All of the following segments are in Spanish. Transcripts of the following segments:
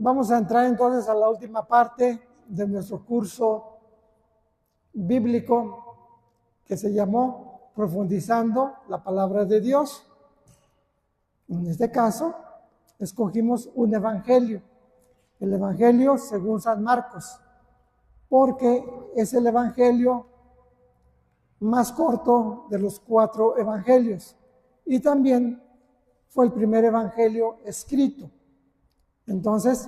Vamos a entrar entonces a la última parte de nuestro curso bíblico que se llamó Profundizando la Palabra de Dios. En este caso, escogimos un evangelio, el evangelio según San Marcos, porque es el evangelio más corto de los 4 evangelios y también fue el primer evangelio escrito. Entonces,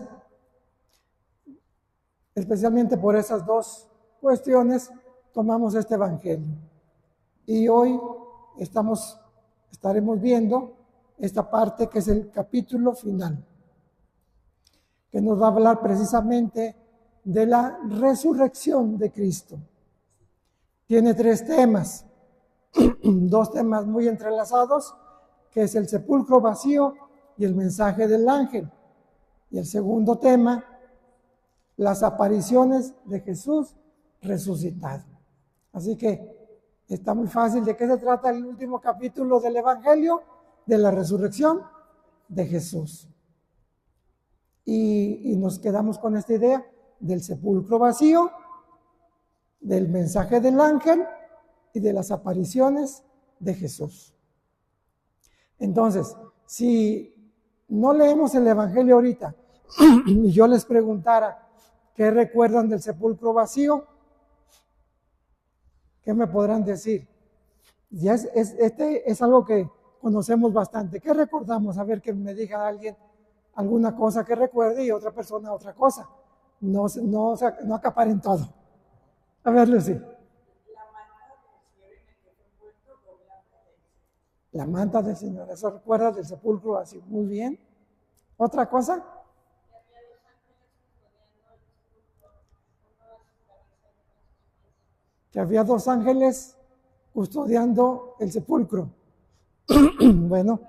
especialmente por esas 2 cuestiones, tomamos este evangelio. Y hoy estaremos viendo esta parte que es el capítulo final, que nos va a hablar precisamente de la resurrección de Cristo. Tiene 3 temas, 2 temas muy entrelazados, que es el sepulcro vacío y el mensaje del ángel. Y el segundo tema, las apariciones de Jesús resucitado. Así que está muy fácil. ¿De qué se trata el último capítulo del Evangelio? De la resurrección de Jesús. Y nos quedamos con esta idea del sepulcro vacío, del mensaje del ángel y de las apariciones de Jesús. Entonces, si no leemos el Evangelio ahorita y yo les preguntara ¿qué recuerdan del sepulcro vacío? ¿Qué me podrán decir? Ya este es algo que conocemos bastante. ¿Qué recordamos? A ver, que me diga alguien alguna cosa que recuerde y otra persona otra cosa. No acaparen todo. A ver, Lucy. La manta del Señor. Eso recuerda del sepulcro vacío. Muy bien. ¿Otra cosa? Que había 2 ángeles custodiando el sepulcro. Bueno,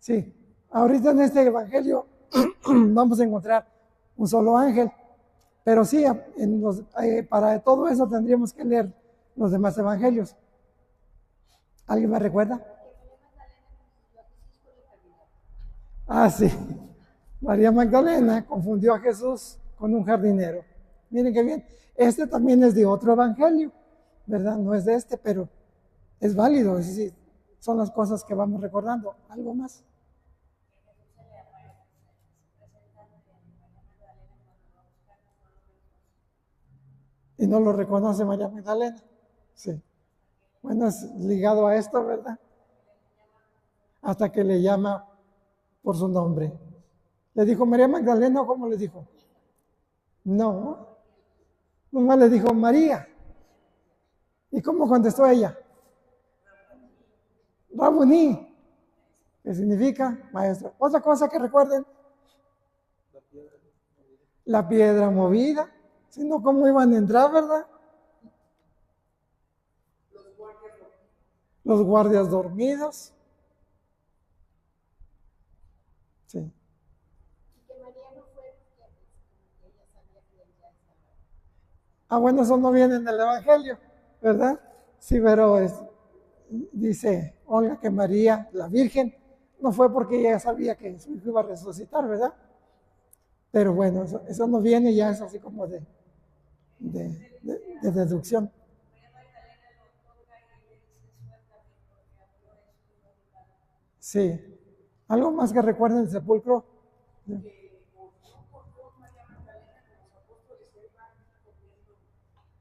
sí. Ahorita en este evangelio vamos a encontrar un solo ángel, pero sí, para todo eso tendríamos que leer los demás evangelios. ¿Alguien me recuerda? Ah, sí. María Magdalena confundió a Jesús con un jardinero. Miren qué bien. Este también es de otro evangelio, ¿verdad? No es de este, pero es válido. Es decir, son las cosas que vamos recordando. ¿Algo más? Y no lo reconoce María Magdalena. Sí. Bueno, es ligado a esto, ¿verdad? Hasta que le llama por su nombre. ¿Le dijo María Magdalena o cómo le dijo? No. Nomás le dijo María. ¿Y cómo contestó ella? Rabuní, que significa maestro. Otra cosa que recuerden. La piedra movida. Si no, ¿cómo iban a entrar, verdad? Los guardias dormidos. Sí. Ah, bueno, eso no viene en el Evangelio, ¿verdad? Sí, pero dice Olga que María, la Virgen, no fue porque ella sabía que su hijo iba a resucitar, ¿verdad? Pero bueno, eso no viene, ya es así como de deducción. Sí. ¿Algo más que recuerden del sepulcro?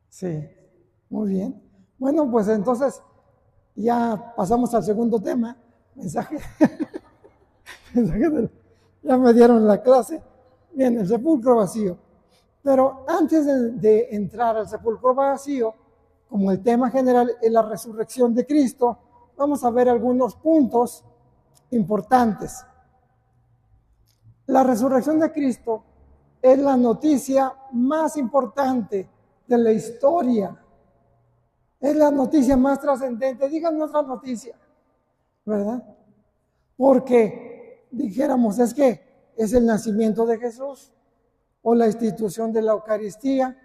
Sí, muy bien. Bueno, pues entonces ya pasamos al segundo tema, mensaje ya me dieron la clase. Bien, el sepulcro vacío. Pero antes de entrar al sepulcro vacío, como el tema general es la resurrección de Cristo, vamos a ver algunos puntos importantes. La resurrección de Cristo es la noticia más importante de la historia. Es la noticia más trascendente. Díganme otra noticia, ¿verdad? Porque dijéramos, es que es el nacimiento de Jesús, o la institución de la Eucaristía,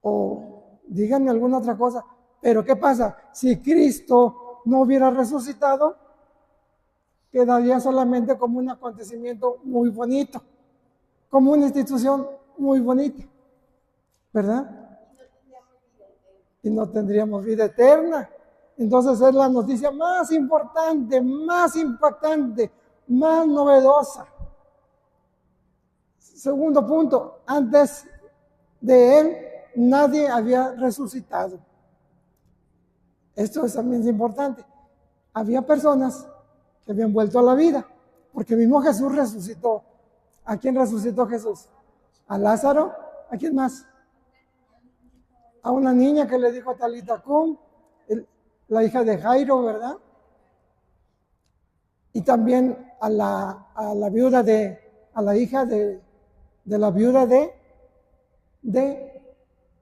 o díganme alguna otra cosa. Pero ¿qué pasa? Si Cristo no hubiera resucitado, quedaría solamente como un acontecimiento muy bonito, como una institución muy bonita, ¿verdad? Y no tendríamos vida eterna. Entonces es la noticia más importante, más impactante, más novedosa. Segundo punto, antes de él nadie había resucitado. Esto también es importante. Había personas que habían vuelto a la vida, porque mismo Jesús resucitó. ¿A quién resucitó Jesús? A Lázaro. ¿A quién más? A una niña que le dijo Talita Cum, la hija de Jairo, ¿verdad? Y también a la viuda a la hija de la viuda de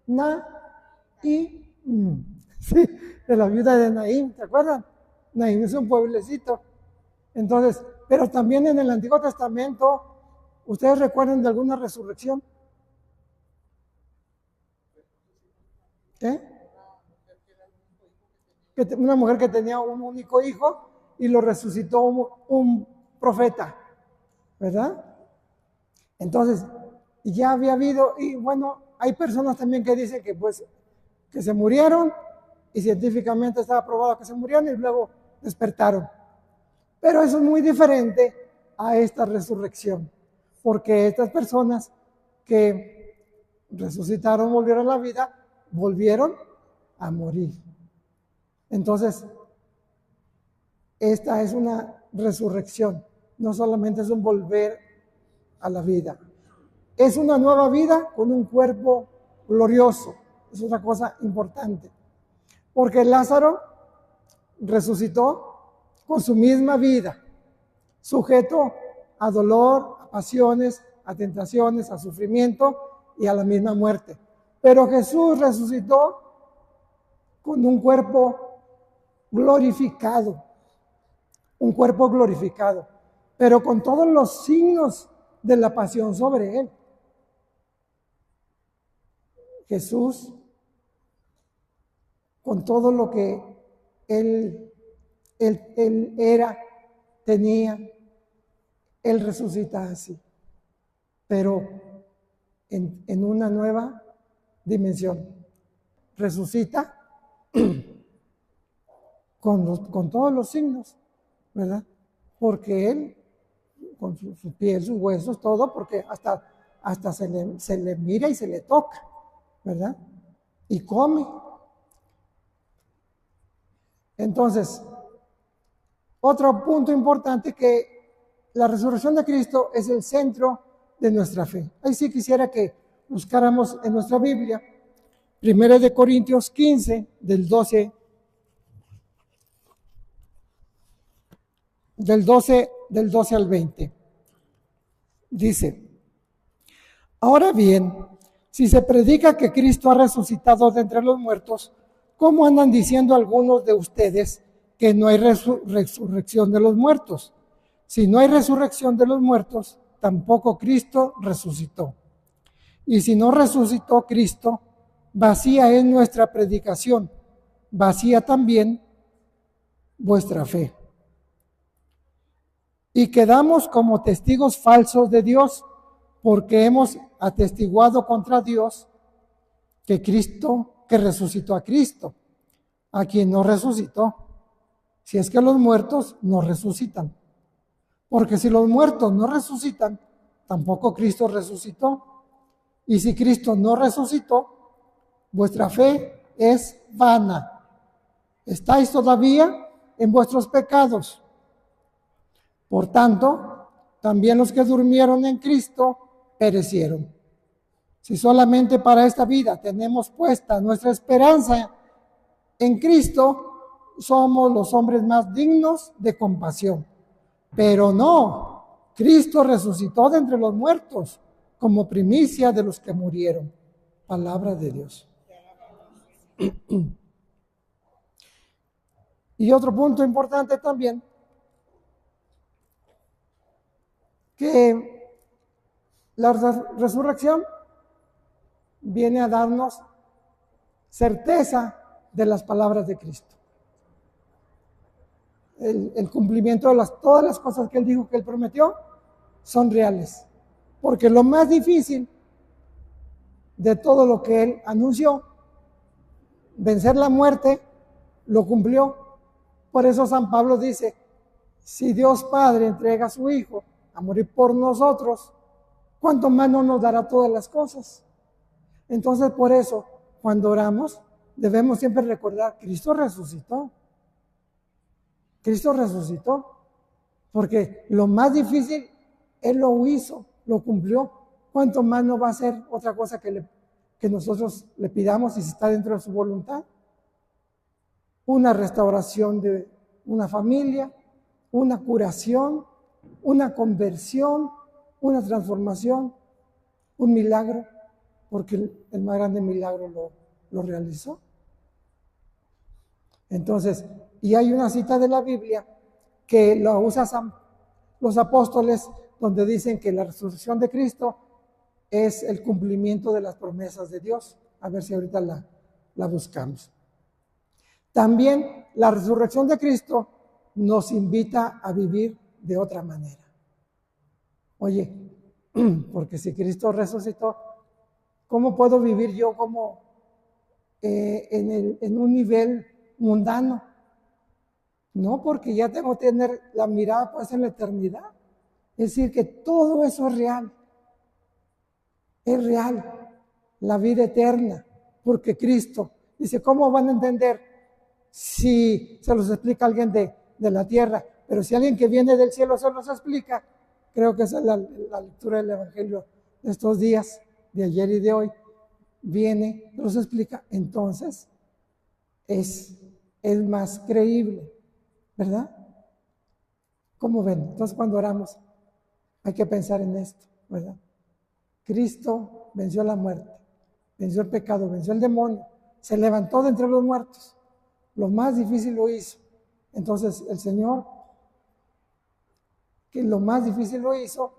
Naín. Sí, de la viuda de Naín, ¿se acuerdan? Naín es un pueblecito. Entonces, pero también en el Antiguo Testamento, ¿ustedes recuerdan de alguna resurrección? Una mujer que tenía un único hijo y lo resucitó un profeta, ¿verdad? Entonces, ya había habido, y bueno, hay personas también que dicen que pues que se murieron y científicamente estaba probado que se murieron y luego despertaron. Pero eso es muy diferente a esta resurrección, porque estas personas que resucitaron, volvieron a la vida, volvieron a morir. Entonces, esta es una resurrección, no solamente es un volver a la vida. Es una nueva vida con un cuerpo glorioso. Es otra cosa importante. Porque Lázaro resucitó con su misma vida, sujeto a dolor, a pasiones, a tentaciones, a sufrimiento y a la misma muerte. Pero Jesús resucitó con un cuerpo glorificado, pero con todos los signos de la pasión sobre él. Jesús, con todo lo que él era, tenía, él resucita así, pero en una nueva dimensión. Resucita con todos los signos, ¿verdad? Porque él, con su piel, sus huesos, todo, porque hasta se le mira y se le toca, ¿verdad? Y come. Entonces, otro punto importante, que la resurrección de Cristo es el centro de nuestra fe. Ahí sí quisiera que buscáramos en nuestra Biblia, 1 Corintios 15, del 12 al 20. Dice: ahora bien, si se predica que Cristo ha resucitado de entre los muertos, ¿cómo andan diciendo algunos de ustedes que no hay resurrección de los muertos? Si no hay resurrección de los muertos, tampoco Cristo resucitó. Y si no resucitó Cristo, vacía es nuestra predicación, vacía también vuestra fe. Y quedamos como testigos falsos de Dios, porque hemos atestiguado contra Dios que resucitó a Cristo, a quien no resucitó, si es que los muertos no resucitan. Porque si los muertos no resucitan, tampoco Cristo resucitó. Y si Cristo no resucitó, vuestra fe es vana. Estáis todavía en vuestros pecados. Por tanto, también los que durmieron en Cristo perecieron. Si solamente para esta vida tenemos puesta nuestra esperanza en Cristo, somos los hombres más dignos de compasión. Pero no, Cristo resucitó de entre los muertos como primicia de los que murieron. Palabra de Dios. Y otro punto importante también, que la resurrección viene a darnos certeza de las palabras de Cristo. El cumplimiento de todas las cosas que Él dijo que Él prometió son reales. Porque lo más difícil de todo lo que Él anunció, vencer la muerte, lo cumplió. Por eso San Pablo dice, si Dios Padre entrega a su Hijo a morir por nosotros, ¿cuánto más no nos dará todas las cosas? Entonces, por eso, cuando oramos, debemos siempre recordar, Cristo resucitó. Cristo resucitó. Porque lo más difícil, Él lo hizo, lo cumplió. ¿Cuánto más no va a ser otra cosa que nosotros le pidamos si está dentro de su voluntad? Una restauración de una familia, una curación, una conversión, una transformación, un milagro, porque el más grande milagro lo realizó. Entonces, y hay una cita de la Biblia que lo usan los apóstoles, donde dicen que la resurrección de Cristo es el cumplimiento de las promesas de Dios. A ver si ahorita la buscamos. También la resurrección de Cristo nos invita a vivir de otra manera. Oye, porque si Cristo resucitó, ¿cómo puedo vivir yo como en un nivel mundano? No, porque ya tengo que tener la mirada puesta en la eternidad. Es decir, que todo eso es real. Es real. La vida eterna. Porque Cristo dice, ¿cómo van a entender si se los explica alguien de la tierra? Pero si alguien que viene del cielo se los explica, creo que esa es la lectura del Evangelio de estos días, de ayer y de hoy, viene, los explica, entonces es más creíble, ¿verdad? ¿Cómo ven? Entonces cuando oramos hay que pensar en esto, ¿verdad? Cristo venció la muerte, venció el pecado, venció el demonio, se levantó de entre los muertos, lo más difícil lo hizo. Entonces el Señor, que lo más difícil lo hizo,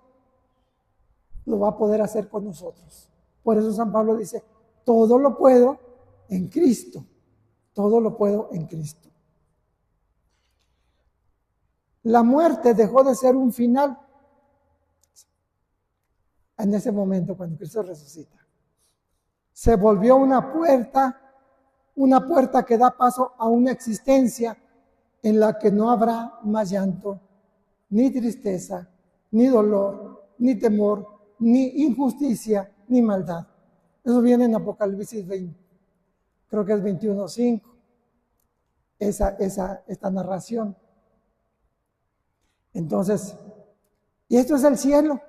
lo va a poder hacer con nosotros. Por eso San Pablo dice, todo lo puedo en Cristo, todo lo puedo en Cristo. La muerte dejó de ser un final en ese momento cuando Cristo resucita. Se volvió una puerta que da paso a una existencia en la que no habrá más llanto, ni tristeza, ni dolor, ni temor, ni injusticia, ni maldad. Eso viene en Apocalipsis 20, creo que es 21:5, esta narración. Entonces, y esto es el cielo.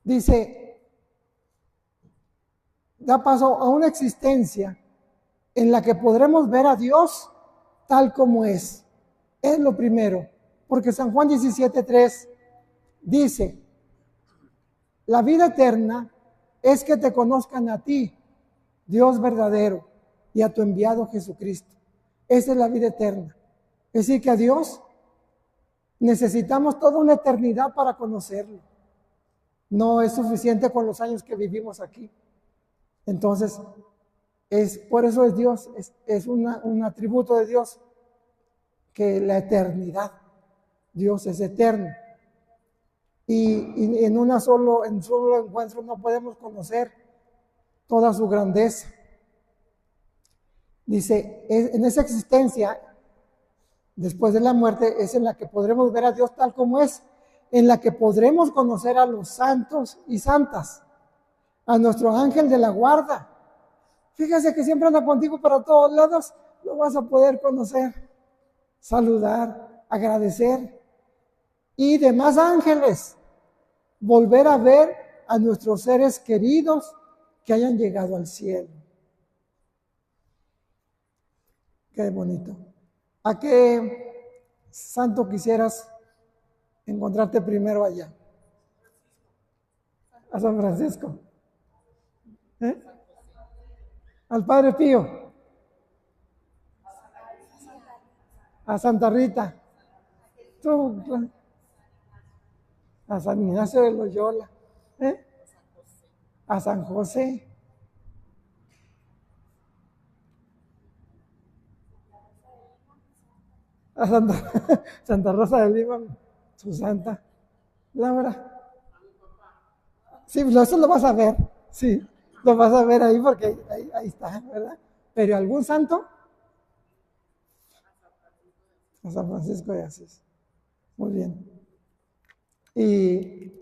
Dice, da paso a una existencia en la que podremos ver a Dios tal como es. Es lo primero, porque San Juan 17:3 dice, la vida eterna es que te conozcan a ti, Dios verdadero, y a tu enviado Jesucristo. Esa es la vida eterna. Es decir, que a Dios necesitamos toda una eternidad para conocerlo. No es suficiente con los años que vivimos aquí. Entonces, por eso es Dios, es un atributo de Dios, que la eternidad. Dios es eterno. Y en un solo encuentro no podemos conocer toda su grandeza. Dice, en esa existencia, después de la muerte, es en la que podremos ver a Dios tal como es, en la que podremos conocer a los santos y santas, a nuestro ángel de la guarda. Fíjese que siempre anda contigo para todos lados, lo vas a poder conocer, saludar, agradecer. Y demás ángeles, volver a ver a nuestros seres queridos que hayan llegado al cielo. Qué bonito. ¿A qué santo quisieras encontrarte primero allá? A San Francisco. ¿Eh? Al Padre Pío. A Santa Rita. Tú, a San Ignacio de Loyola. ¿Eh? A San José. A Santa Rosa de Lima, su santa. Laura. Sí, eso lo vas a ver, sí, lo vas a ver ahí porque ahí está, ¿verdad? Pero ¿algún santo? A San Francisco de Asís. Muy bien. Y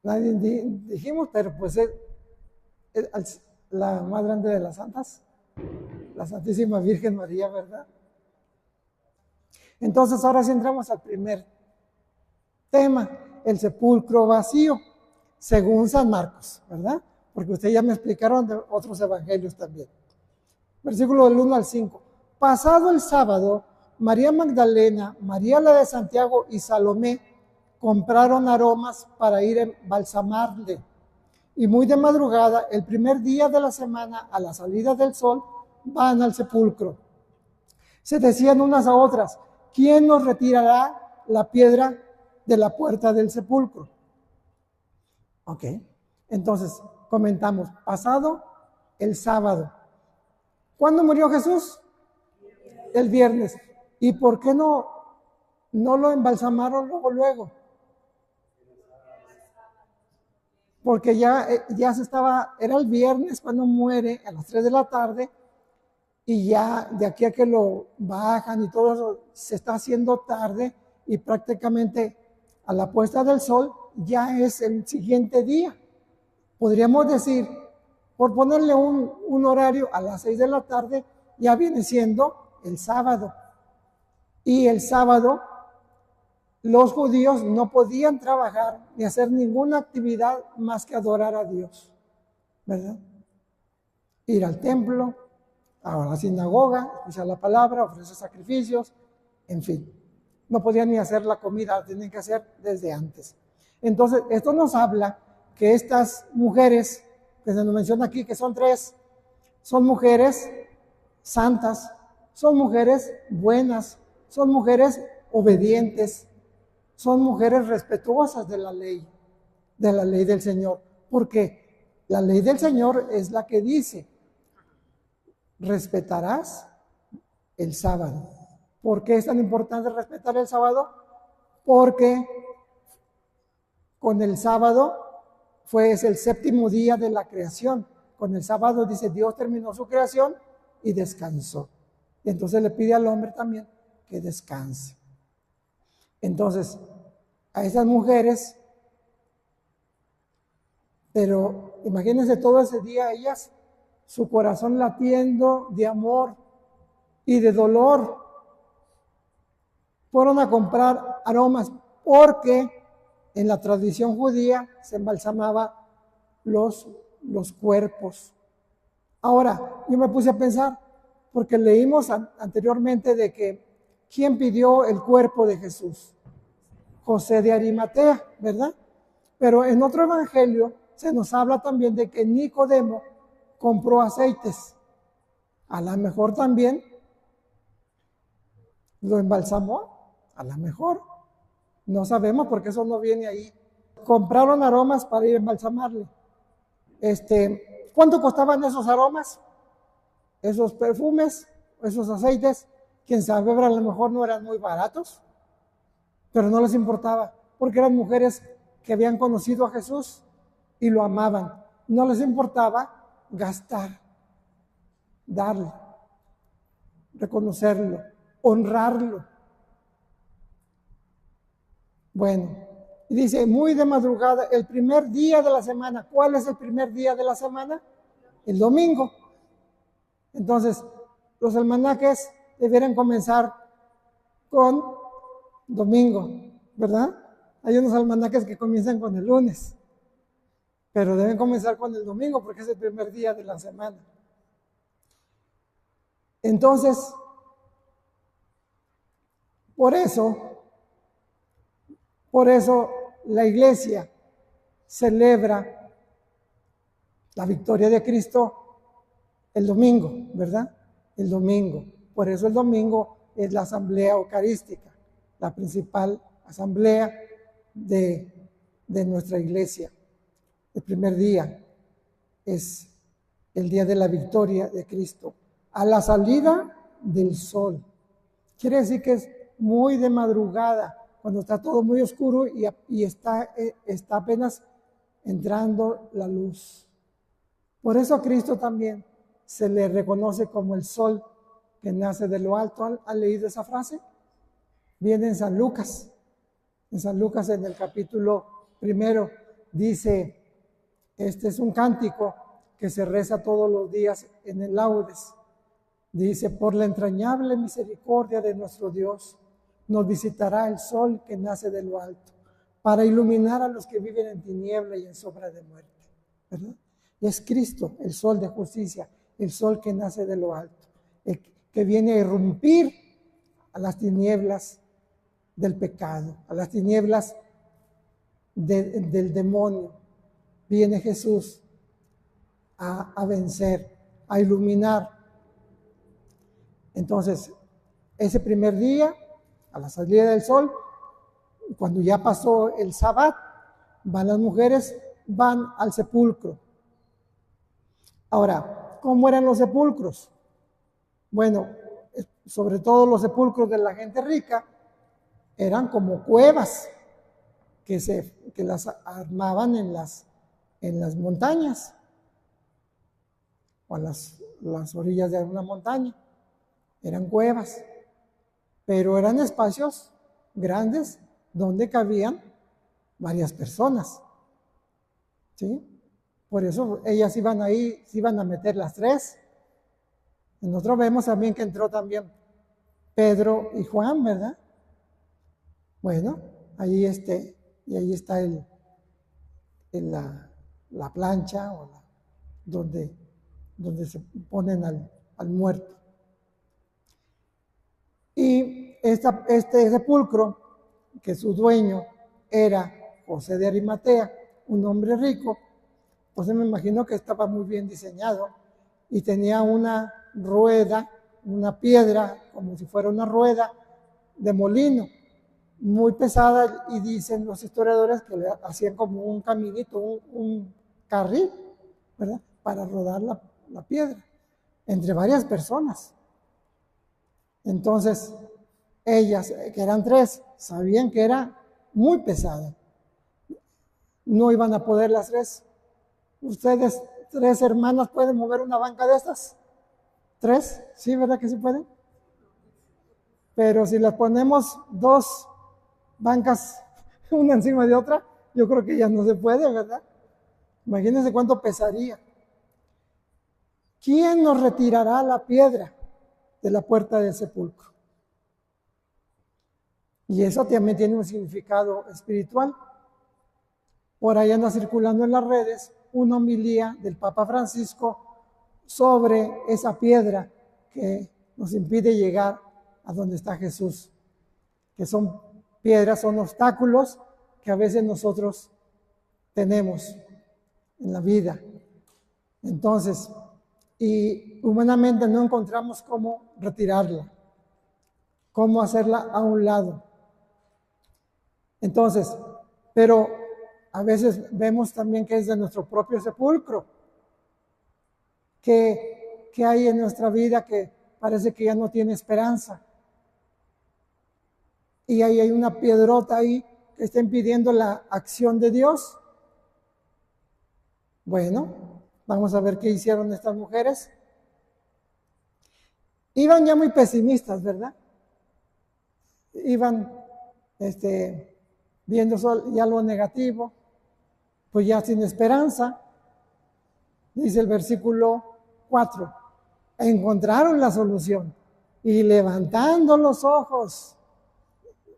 nadie dijimos, pero pues es la más grande de las santas, la Santísima Virgen María, ¿verdad? Entonces ahora sí entramos al primer tema, el sepulcro vacío, según San Marcos, ¿verdad? Porque ustedes ya me explicaron de otros evangelios también. Versículo del 1 al 5. Pasado el sábado, María Magdalena, María la de Santiago y Salomé compraron aromas para ir a embalsamarle. Y muy de madrugada, el primer día de la semana, a la salida del sol, van al sepulcro. Se decían unas a otras, ¿quién nos retirará la piedra de la puerta del sepulcro? Ok, entonces comentamos, pasado el sábado. ¿Cuándo murió Jesús? El viernes. ¿Y por qué no lo embalsamaron luego? Porque ya era el viernes cuando muere, a las 3 de la tarde, y ya de aquí a que lo bajan y todo eso, se está haciendo tarde, y prácticamente a la puesta del sol ya es el siguiente día. Podríamos decir, por ponerle un horario, a las 6 de la tarde, ya viene siendo el sábado. Y el sábado los judíos no podían trabajar ni hacer ninguna actividad más que adorar a Dios, ¿verdad? Ir al templo, a la sinagoga, escuchar la palabra, ofrecer sacrificios, en fin. No podían ni hacer la comida, la tenían que hacer desde antes. Entonces, esto nos habla que estas mujeres, que se nos menciona aquí, que son 3, son mujeres santas, son mujeres buenas, son mujeres obedientes, son mujeres respetuosas de la ley del Señor, porque la ley del Señor es la que dice, respetarás el sábado. ¿Por qué es tan importante respetar el sábado? Porque con el sábado es el séptimo día de la creación. Con el sábado dice, Dios terminó su creación y descansó. Y entonces le pide al hombre también que descanse. Entonces, a esas mujeres, pero imagínense todo ese día ellas, su corazón latiendo de amor y de dolor, fueron a comprar aromas porque en la tradición judía se embalsamaba los cuerpos. Ahora, yo me puse a pensar, porque leímos anteriormente de que ¿quién pidió el cuerpo de Jesús? José de Arimatea, ¿verdad? Pero en otro evangelio se nos habla también de que Nicodemo compró aceites. A lo mejor también lo embalsamó, a lo mejor. No sabemos porque eso no viene ahí. Compraron aromas para ir a embalsamarle. ¿Cuánto costaban esos aromas? Esos perfumes, esos aceites, quién sabe, a lo mejor no eran muy baratos, pero no les importaba, porque eran mujeres que habían conocido a Jesús y lo amaban. No les importaba gastar, darle, reconocerlo, honrarlo. Bueno, y dice, muy de madrugada, el primer día de la semana. ¿Cuál es el primer día de la semana? El domingo. Entonces, los almanaques debieran comenzar con domingo, ¿verdad? Hay unos almanaques que comienzan con el lunes, pero deben comenzar con el domingo porque es el primer día de la semana. Entonces, por eso la iglesia celebra la victoria de Cristo el domingo, ¿verdad? El domingo. Por eso el domingo es la asamblea eucarística, la principal asamblea de nuestra iglesia. El primer día es el día de la victoria de Cristo. A la salida del sol. Quiere decir que es muy de madrugada, cuando está todo muy oscuro y está apenas entrando la luz. Por eso a Cristo también se le reconoce como el sol que nace de lo alto. ¿Han leído esa frase? Viene en San Lucas. En San Lucas, en el capítulo 1, dice, este es un cántico que se reza todos los días en el laudes. Dice, por la entrañable misericordia de nuestro Dios, nos visitará el sol que nace de lo alto, para iluminar a los que viven en tiniebla y en sombra de muerte. ¿Verdad? Y es Cristo, el sol de justicia, el sol que nace de lo alto, que viene a irrumpir a las tinieblas del pecado, a las tinieblas del demonio. Viene Jesús a vencer, a iluminar. Entonces, ese primer día, a la salida del sol, cuando ya pasó el Sabbat, van las mujeres, van al sepulcro. Ahora, ¿cómo eran los sepulcros? Bueno, sobre todo los sepulcros de la gente rica, eran como cuevas que las armaban en las montañas o a las orillas de una montaña. Eran cuevas, pero eran espacios grandes donde cabían varias personas. ¿Sí? Por eso ellas iban ahí, se iban a meter las tres. Nosotros vemos también que entró también Pedro y Juan, ¿verdad? Bueno, ahí y ahí está la plancha o donde se ponen al muerto. Y este sepulcro, que su dueño era José de Arimatea, un hombre rico, pues me imagino que estaba muy bien diseñado y tenía una rueda, una piedra, como si fuera una rueda de molino, muy pesada, y dicen los historiadores que le hacían como un caminito, un carril, ¿verdad? Para rodar la piedra, entre varias personas. Entonces, ellas, que eran tres, sabían que era muy pesada. No iban a poder las tres. ¿Ustedes, tres hermanas, pueden mover una banca de estas? ¿Tres? ¿Sí, verdad que sí pueden? Pero si las ponemos dos bancas, una encima de otra, yo creo que ya no se puede, ¿verdad? Imagínense cuánto pesaría. ¿Quién nos retirará la piedra de la puerta del sepulcro? Y eso también tiene un significado espiritual. Por ahí anda circulando en las redes una homilía del Papa Francisco sobre esa piedra que nos impide llegar a donde está Jesús, que son piedras, son obstáculos que a veces nosotros tenemos en la vida. Entonces, y humanamente no encontramos cómo retirarla, cómo hacerla a un lado. Entonces, pero a veces vemos también que es de nuestro propio sepulcro, que hay en nuestra vida que parece que ya no tiene esperanza. Y ahí hay una piedrota ahí que está impidiendo la acción de Dios. Bueno, vamos a ver qué hicieron estas mujeres. Iban ya muy pesimistas, ¿verdad? Iban viendo ya lo negativo, pues ya sin esperanza. Dice el versículo 4, encontraron la solución y levantando los ojos.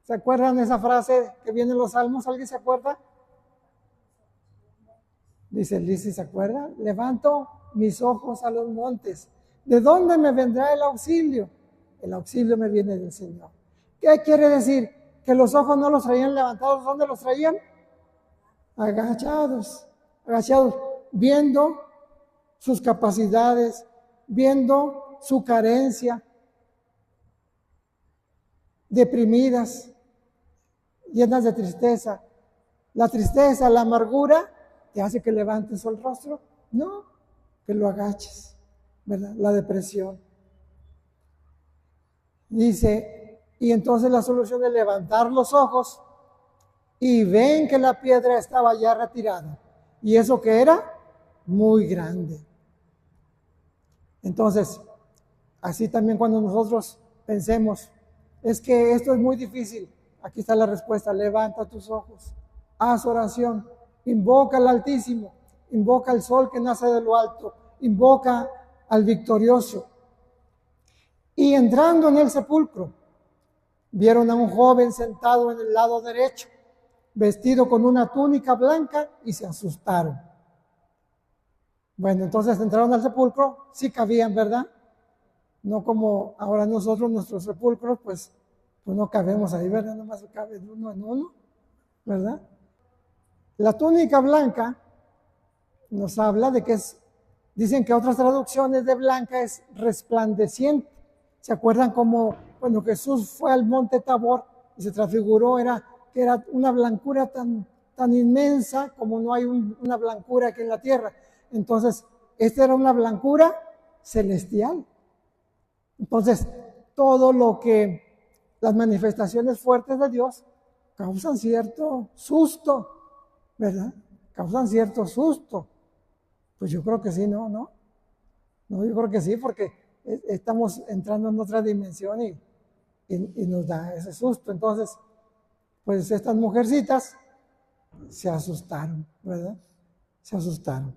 ¿Se acuerdan de esa frase que viene en los Salmos? ¿Alguien se acuerda? Dice Lizy, ¿se acuerda? Levanto mis ojos a los montes. ¿De dónde me vendrá el auxilio? El auxilio me viene del Señor. ¿Qué quiere decir? Que los ojos no los traían levantados. ¿Dónde los traían? Agachados, viendo sus capacidades, viendo su carencia, deprimidas, llenas de tristeza. La tristeza, la amargura, ¿te hace que levantes el rostro? No, que lo agaches, ¿verdad? La depresión. Dice, y entonces la solución es levantar los ojos y ven que la piedra estaba ya retirada. Y eso que era muy grande. Entonces, así también cuando nosotros pensemos, es que esto es muy difícil, aquí está la respuesta: levanta tus ojos, haz oración, invoca al Altísimo, invoca al sol que nace de lo alto, invoca al victorioso. Y entrando en el sepulcro, vieron a un joven sentado en el lado derecho, vestido con una túnica blanca, y se asustaron. Bueno, entonces entraron al sepulcro, sí cabían, ¿verdad? No como ahora nosotros, nuestros sepulcros, pues no cabemos ahí, ¿verdad? Nomás cabe de uno en uno, ¿verdad? La túnica blanca nos habla de que dicen que otras traducciones de blanca es resplandeciente. ¿Se acuerdan cómo cuando Jesús fue al monte Tabor y se transfiguró, que era una blancura tan inmensa como no hay una blancura aquí en la tierra? Entonces, esta era una blancura celestial. Entonces, todo lo que las manifestaciones fuertes de Dios causan cierto susto, ¿verdad? Causan cierto susto. Pues yo creo que sí, ¿no? No, yo creo que sí, porque estamos entrando en otra dimensión y nos da ese susto. Entonces, pues estas mujercitas se asustaron, ¿verdad? Se asustaron.